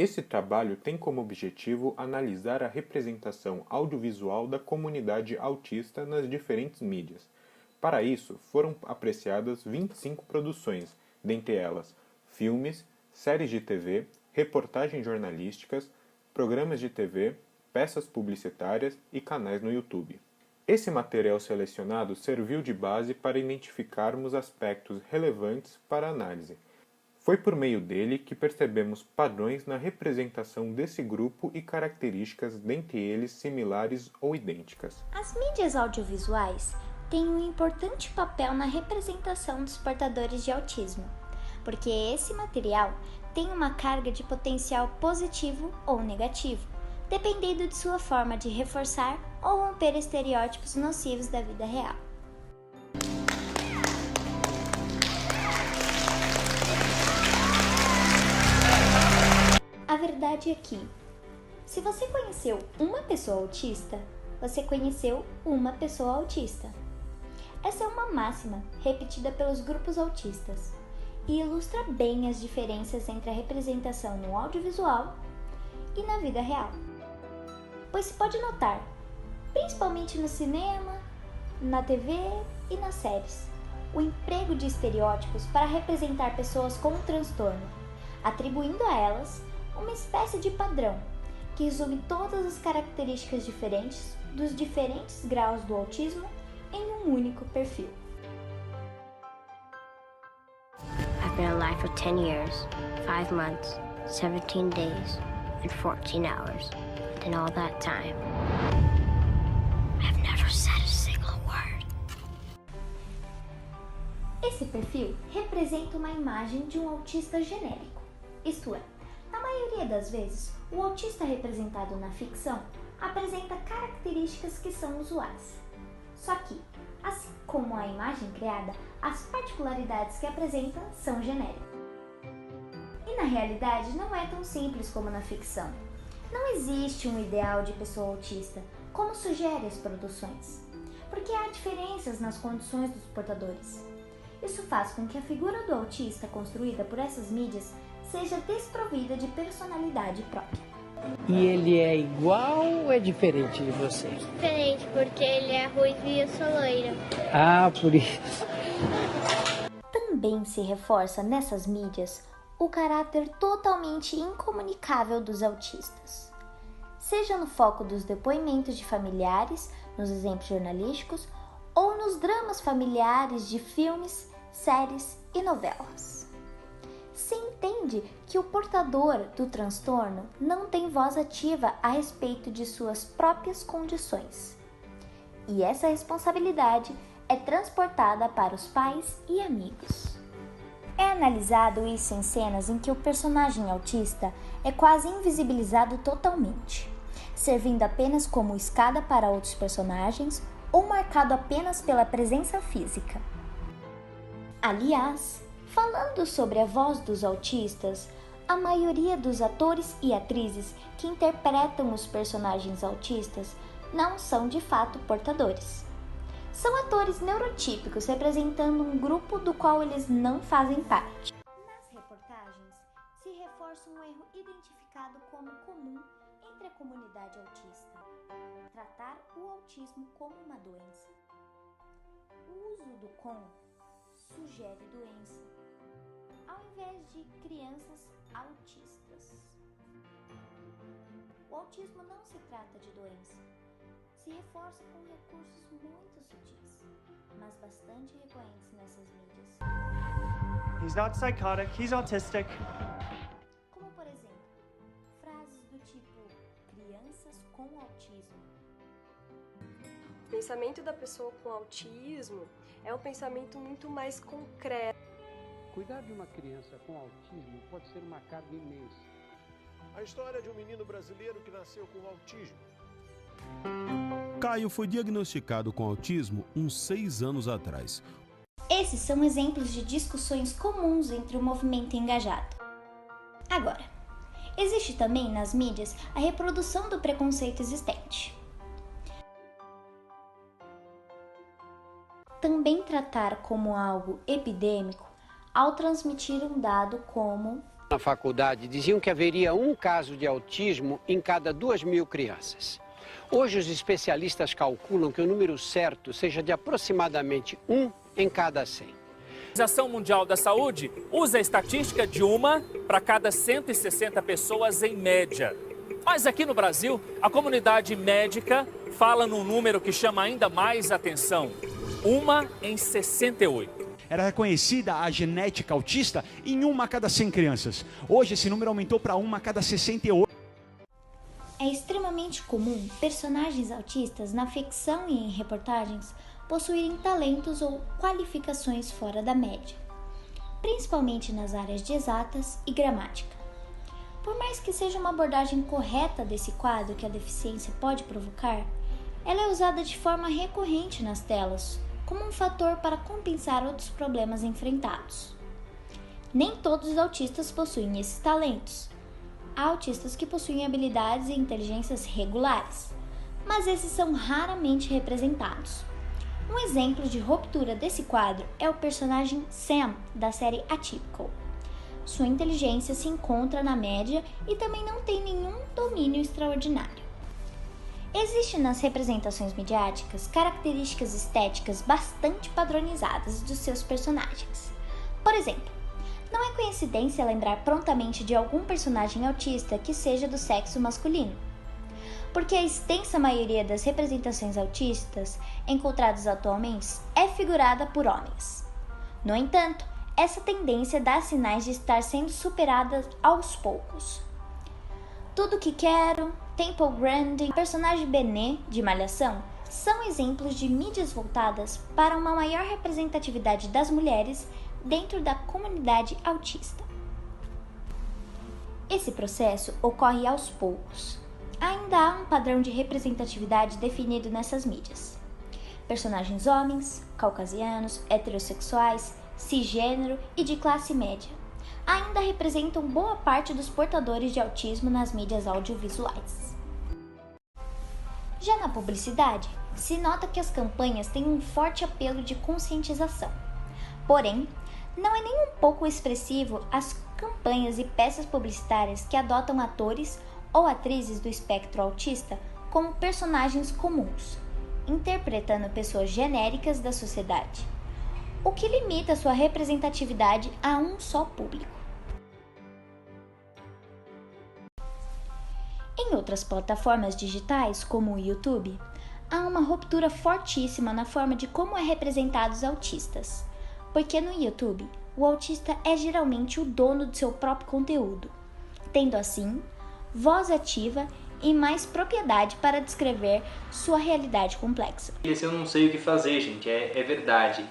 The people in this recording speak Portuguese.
Esse trabalho tem como objetivo analisar a representação audiovisual da comunidade autista nas diferentes mídias. Para isso, foram apreciadas 25 produções, dentre elas filmes, séries de TV, reportagens jornalísticas, programas de TV, peças publicitárias e canais no YouTube. Esse material selecionado serviu de base para identificarmos aspectos relevantes para a análise. Foi por meio dele que percebemos padrões na representação desse grupo e características dentre eles similares ou idênticas. As mídias audiovisuais têm um importante papel na representação dos portadores de autismo, porque esse material tem uma carga de potencial positivo ou negativo, dependendo de sua forma de reforçar ou romper estereótipos nocivos da vida real. A verdade é que, se você conheceu uma pessoa autista, você conheceu uma pessoa autista. Essa é uma máxima repetida pelos grupos autistas e ilustra bem as diferenças entre a representação no audiovisual e na vida real. Pois se pode notar, principalmente no cinema, na TV e nas séries, o emprego de estereótipos para representar pessoas com transtorno, atribuindo a elas uma espécie de padrão que resume todas as características diferentes dos diferentes graus do autismo em um único perfil. I've been alive for 10 years, 5 months, 17 days, and 14 hours. And in all that time, I've never said a single word. Esse perfil representa uma imagem de um autista genérico, isto é, na maioria das vezes, o autista representado na ficção apresenta características que são usuais. Só que, assim como a imagem criada, as particularidades que apresenta são genéricas. E na realidade não é tão simples como na ficção. Não existe um ideal de pessoa autista, como sugerem as produções, porque há diferenças nas condições dos portadores. Isso faz com que a figura do autista construída por essas mídias seja desprovida de personalidade própria. E ele é igual ou é diferente de você? Diferente, porque ele é ruivo e eu sou loira. Ah, por isso. Também se reforça nessas mídias o caráter totalmente incomunicável dos autistas. Seja no foco dos depoimentos de familiares, nos exemplos jornalísticos, ou nos dramas familiares de filmes, séries e novelas. Se entende que o portador do transtorno não tem voz ativa a respeito de suas próprias condições. E essa responsabilidade é transportada para os pais e amigos. É analisado isso em cenas em que o personagem autista é quase invisibilizado totalmente, servindo apenas como escada para outros personagens ou marcado apenas pela presença física. Aliás, falando sobre a voz dos autistas, a maioria dos atores e atrizes que interpretam os personagens autistas não são de fato portadores. São atores neurotípicos representando um grupo do qual eles não fazem parte. Nas reportagens, se reforça um erro identificado como comum entre a comunidade autista: tratar o autismo como uma doença. O uso do "com" sugere doença, ao invés de crianças autistas. O autismo não se trata de doença. Se reforça com recursos muito sutis, mas bastante recorrentes nessas mídias. He's not psychotic, he's autistic. Como, por exemplo, frases do tipo "crianças com autismo". O pensamento da pessoa com autismo é um pensamento muito mais concreto. Cuidar de uma criança com autismo pode ser uma carga imensa. A história de um menino brasileiro que nasceu com autismo. Caio foi diagnosticado com autismo uns 6 anos atrás. Esses são exemplos de discussões comuns entre o movimento engajado. Agora, existe também nas mídias a reprodução do preconceito existente. Também tratar como algo epidêmico ao transmitir um dado como Na faculdade diziam que haveria um caso de autismo em cada 2.000 crianças. Hoje os especialistas calculam que o número certo seja de aproximadamente 1 em cada 100. A Organização Mundial da Saúde usa a estatística de 1 para cada 160 pessoas em média. Mas aqui no Brasil, a comunidade médica fala num número que chama ainda mais atenção: 1 em 68. Era reconhecida a genética autista em 1 a cada 100 crianças. Hoje esse número aumentou para 1 a cada 68. É extremamente comum personagens autistas na ficção e em reportagens possuírem talentos ou qualificações fora da média, principalmente nas áreas de exatas e gramática. Por mais que seja uma abordagem correta desse quadro que a deficiência pode provocar, ela é usada de forma recorrente nas telas, como um fator para compensar outros problemas enfrentados. Nem todos os autistas possuem esses talentos. Há autistas que possuem habilidades e inteligências regulares, mas esses são raramente representados. Um exemplo de ruptura desse quadro é o personagem Sam, da série Atypical. Sua inteligência se encontra na média e também não tem nenhum domínio extraordinário. Existem nas representações midiáticas características estéticas bastante padronizadas dos seus personagens. Por exemplo, não é coincidência lembrar prontamente de algum personagem autista que seja do sexo masculino, porque a extensa maioria das representações autistas encontradas atualmente é figurada por homens. No entanto, essa tendência dá sinais de estar sendo superada aos poucos. Tudo que quero, Temple Grandin e o personagem Benet, de Malhação, são exemplos de mídias voltadas para uma maior representatividade das mulheres dentro da comunidade autista. Esse processo ocorre aos poucos. Ainda há um padrão de representatividade definido nessas mídias. Personagens homens, caucasianos, heterossexuais, cisgênero e de classe média ainda representam boa parte dos portadores de autismo nas mídias audiovisuais. Já na publicidade, se nota que as campanhas têm um forte apelo de conscientização. Porém, não é nem um pouco expressivo as campanhas e peças publicitárias que adotam atores ou atrizes do espectro autista como personagens comuns, interpretando pessoas genéricas da sociedade, o que limita sua representatividade a um só público. Em outras plataformas digitais, como o YouTube, há uma ruptura fortíssima na forma de como é representado os autistas, porque no YouTube, o autista é geralmente o dono do seu próprio conteúdo, tendo assim voz ativa e mais propriedade para descrever sua realidade complexa. Eu não sei o que fazer, gente, é verdade.